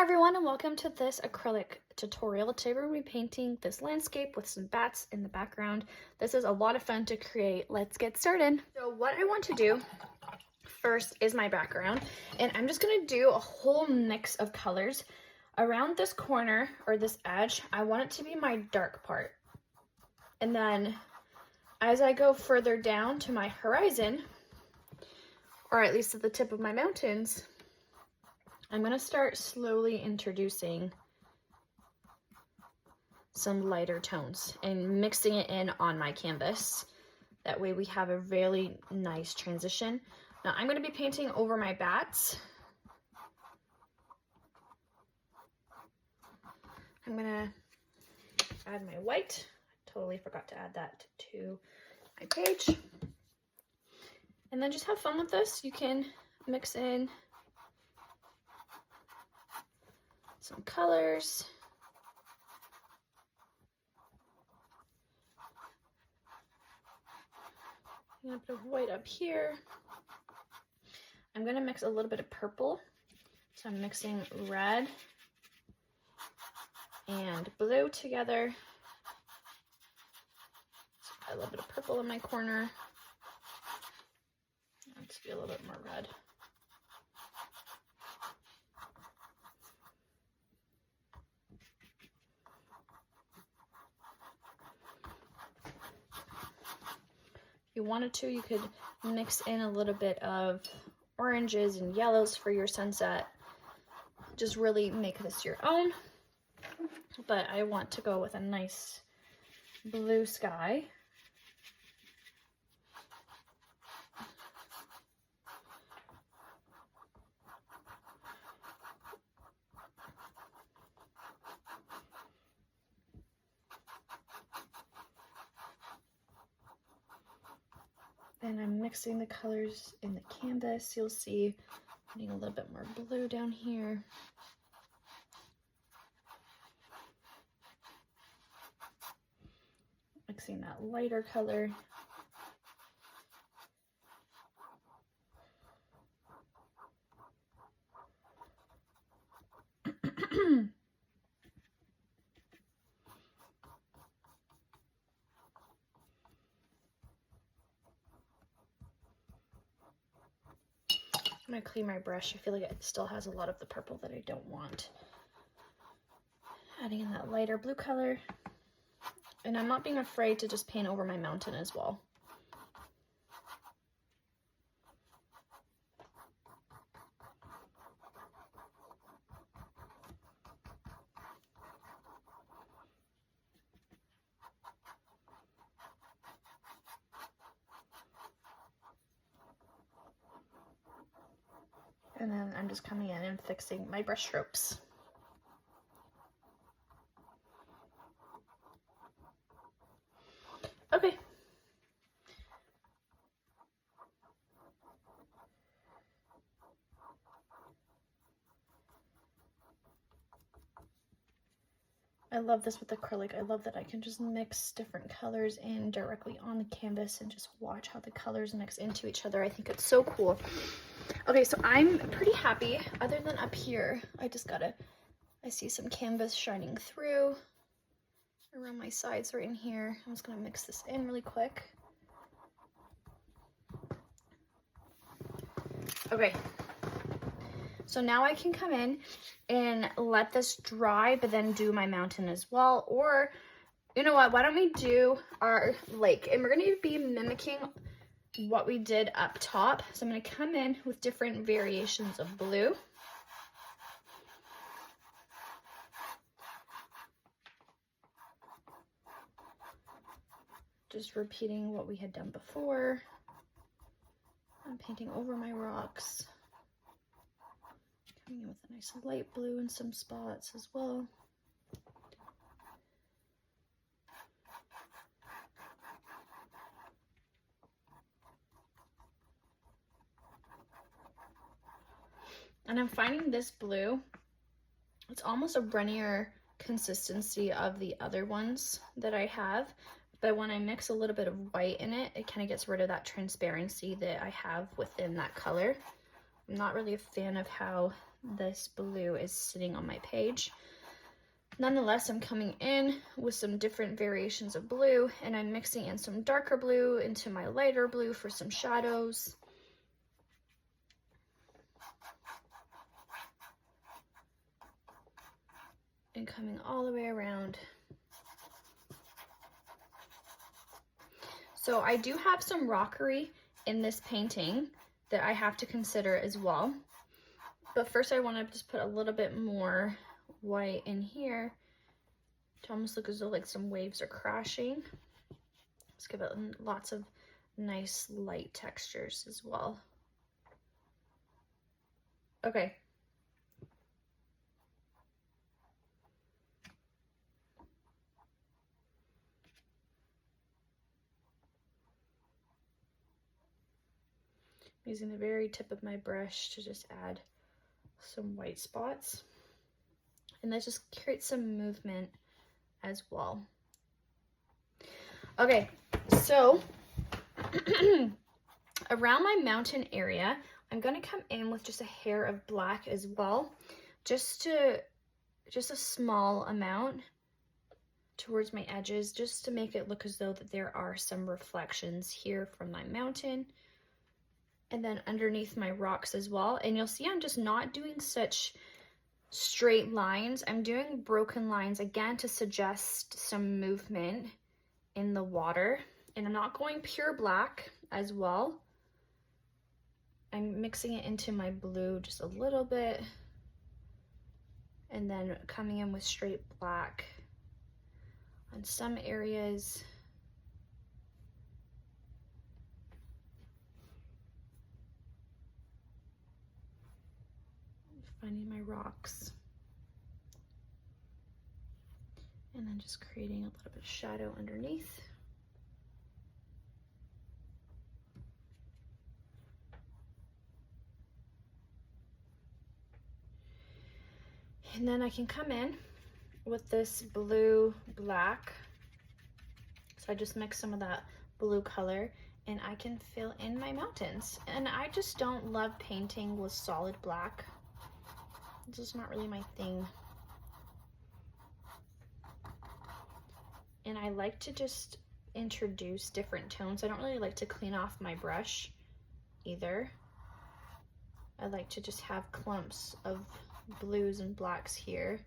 everyone, and welcome to this acrylic tutorial. Today we're going to be painting this landscape with some bats in the background. This is a lot of fun to create. Let's get started. So what I want to do first is my background, and I'm just going to do a whole mix of colors. Around this corner or this edge, I want it to be my dark part. And then as I go further down to my horizon, or at least at the tip of my mountains, I'm going to start slowly introducing some lighter tones and mixing it in on my canvas. That way we have a really nice transition. Now I'm going to be painting over my bats. I'm going to add my white. I totally forgot to add that to my page. And then just have fun with this. You can mix in some colors. I'm gonna put a white up here. I'm gonna mix a little bit of purple. So I'm mixing red and blue together. So a little bit of purple in my corner. Let's be a little bit more red. If you wanted to, you could mix in a little bit of oranges and yellows for your sunset. Just really make this your own. But I want to go with a nice blue sky. And I'm mixing the colors in the canvas. You'll see I'm putting a little bit more blue down here. Mixing that lighter color. I'm going to clean my brush. I feel like it still has a lot of the purple that I don't want. Adding in that lighter blue color. And I'm not being afraid to just paint over my mountain as well. And then I'm just coming in and fixing my brush strokes. Okay. I love this with acrylic. I love that I can just mix different colors in directly on the canvas and just watch how the colors mix into each other. I think it's so cool. Okay, so I'm pretty happy. Other than up here, I see some canvas shining through around my sides right in here. I'm just gonna mix this in really quick. Okay, so now I can come in and let this dry, but then do my mountain as well. Or, you know what, why don't we do our lake? And we're gonna be mimicking what we did up top. So I'm gonna come in with different variations of blue. Just repeating what we had done before. I'm painting over my rocks. Coming in with a nice light blue in some spots as well. And I'm finding this blue, it's almost a runnier consistency of the other ones that I have. But when I mix a little bit of white in it, it kind of gets rid of that transparency that I have within that color. I'm not really a fan of how this blue is sitting on my page. Nonetheless, I'm coming in with some different variations of blue, and I'm mixing in some darker blue into my lighter blue for some shadows. And coming all the way around. So I do have some rockery in this painting that I have to consider as well. But first I want to just put a little bit more white in here to almost look as though like some waves are crashing. Let's give it lots of nice light textures as well. Okay. Using the very tip of my brush to just add some white spots. And that just creates some movement as well. Okay, so around my mountain area, I'm gonna come in with just a hair of black as well, just a small amount towards my edges, just to make it look as though that there are some reflections here from my mountain. And then underneath my rocks as well. And you'll see I'm just not doing such straight lines. I'm doing broken lines again to suggest some movement in the water. And I'm not going pure black as well. I'm mixing it into my blue just a little bit. And then coming in with straight black on some areas. Finding my rocks. And then just creating a little bit of shadow underneath. And then I can come in with this blue black. So I just mix some of that blue color and I can fill in my mountains. And I just don't love painting with solid black. This is not really my thing. And I like to just introduce different tones. I don't really like to clean off my brush either. I like to just have clumps of blues and blacks here.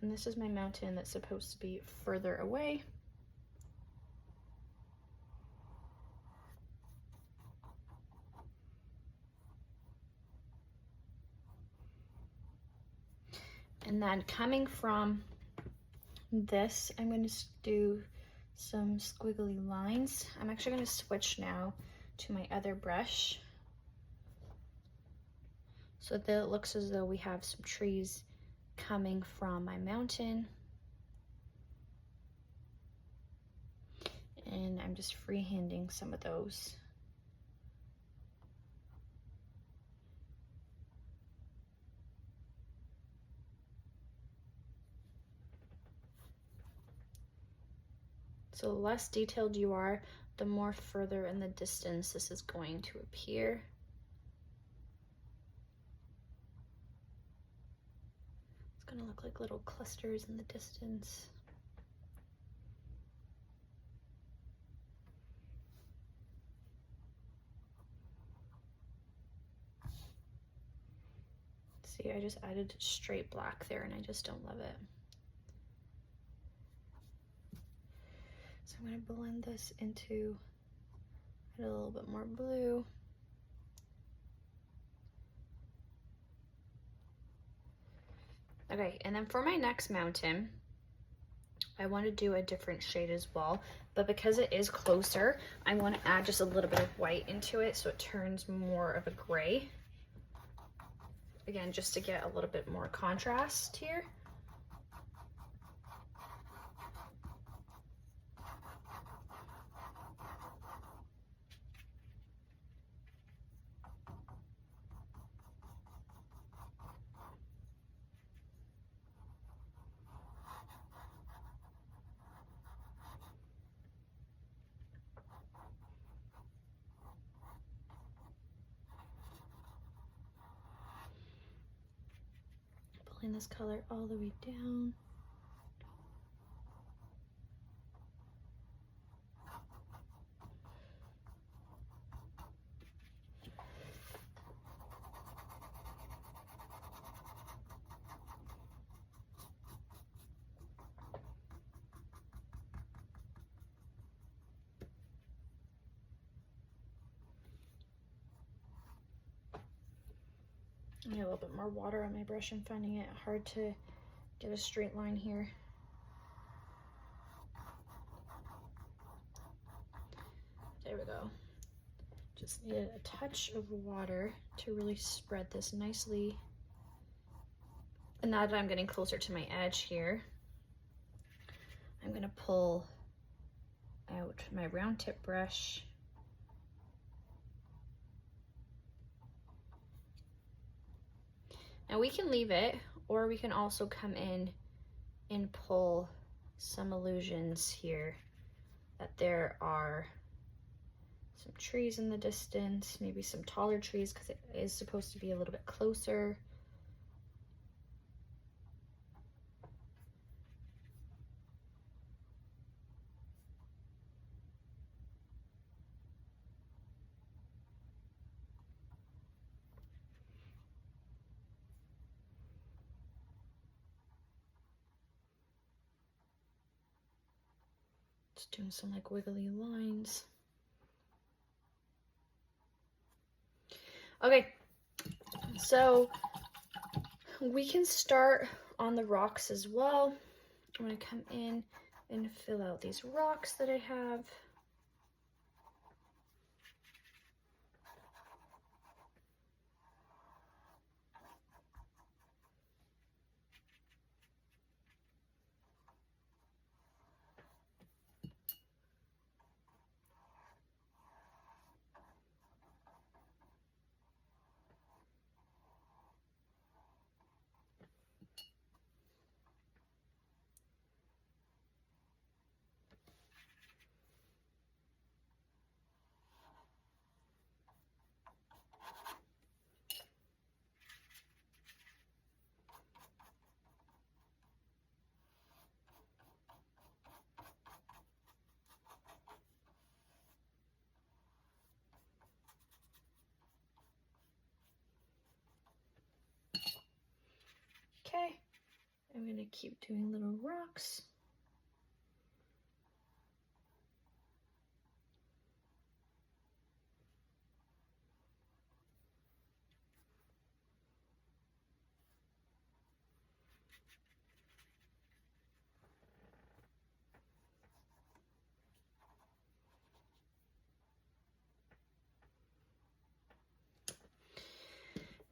And this is my mountain that's supposed to be further away. And then coming from this, I'm going to do some squiggly lines. I'm actually going to switch now to my other brush so that it looks as though we have some trees coming from my mountain. And I'm just freehanding some of those. So the less detailed you are, the more further in the distance this is going to appear. It's going to look like little clusters in the distance. See, I just added straight black there and I just don't love it. So I'm going to blend this into a little bit more blue. Okay, and then for my next mountain, I want to do a different shade as well, but because it is closer, I want to add just a little bit of white into it so it turns more of a gray. Again, just to get a little bit more contrast here. bring this color all the way down. I need a little bit more water on my brush. I'm finding it hard to get a straight line here. There we go. Just needed a touch of water to really spread this nicely. And now that I'm getting closer to my edge here, I'm gonna pull out my round tip brush. Now we can leave it, or we can also come in and pull some illusions here that there are some trees in the distance, maybe some taller trees because it is supposed to be a little bit closer. Just doing some like wiggly lines. Okay, so we can start on the rocks as well. I'm gonna come in and fill out these rocks that I have. Okay, I'm gonna keep doing little rocks.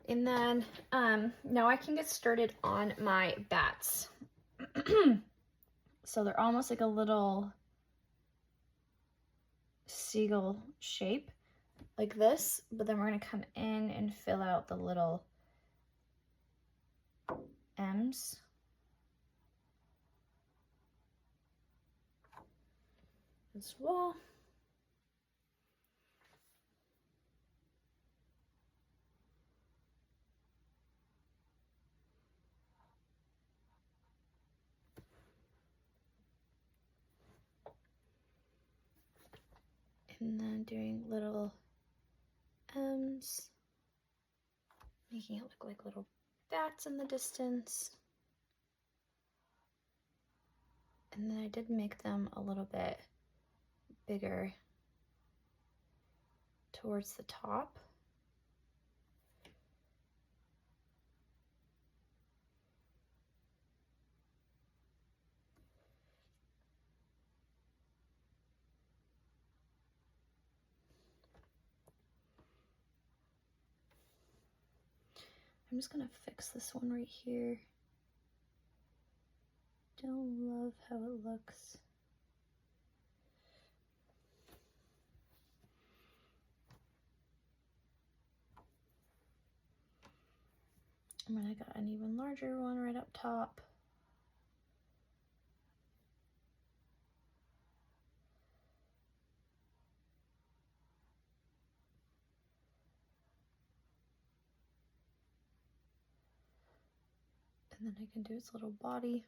And then now I can get started on my bats. So they're almost like a little seagull shape like this, but then we're going to come in and fill out the little M's. As well. And then doing little M's, making it look like little bats in the distance. And then I did make them a little bit bigger towards the top. I'm just gonna fix this one right here. Don't love how it looks. And then I got an even larger one right up top. And then I can do its little body.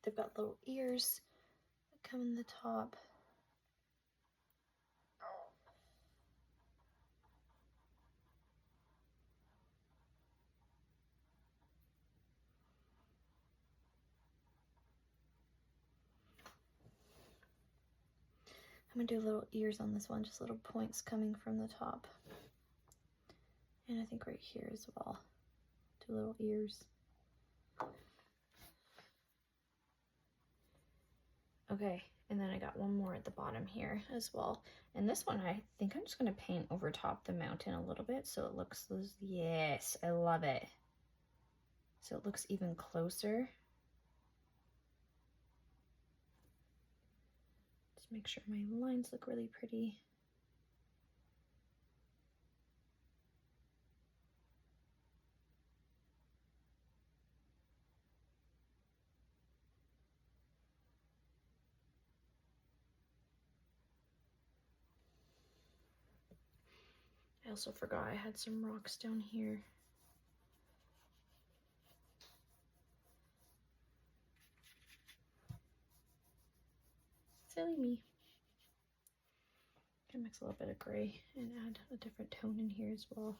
They've got little ears that come in the top. I'm gonna do little ears on this one, just little points coming from the top. And I think right here as well, do little ears. Okay, and then I got one more at the bottom here as well. And this one, I think I'm just gonna paint over top the mountain a little bit so it looks, yes, I love it. So it looks even closer. Just make sure my lines look really pretty. I also forgot I had some rocks down here. Silly me. Can mix a little bit of gray and add a different tone in here as well.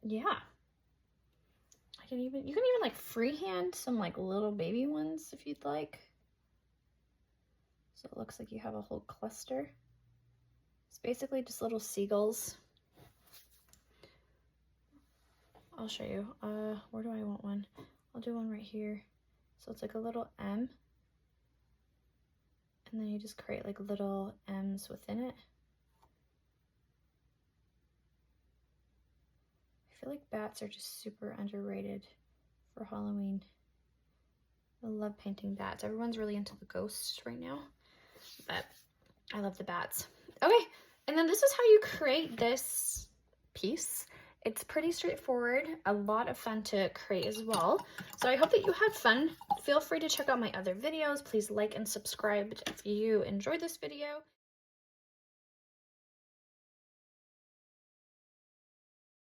Yeah. You can even like freehand some like little baby ones if you'd like. So it looks like you have a whole cluster. It's basically just little seagulls. I'll show you. Where do I want one? I'll do one right here. So it's like a little M. And then you just create like little M's within it. I feel like bats are just super underrated for Halloween. I love painting bats. Everyone's really into the ghosts right now, but I love the bats. Okay, and then this is how you create this piece. It's pretty straightforward, a lot of fun to create as well. So I hope that you had fun. Feel free to check out my other videos. Please like and subscribe if you enjoyed this video.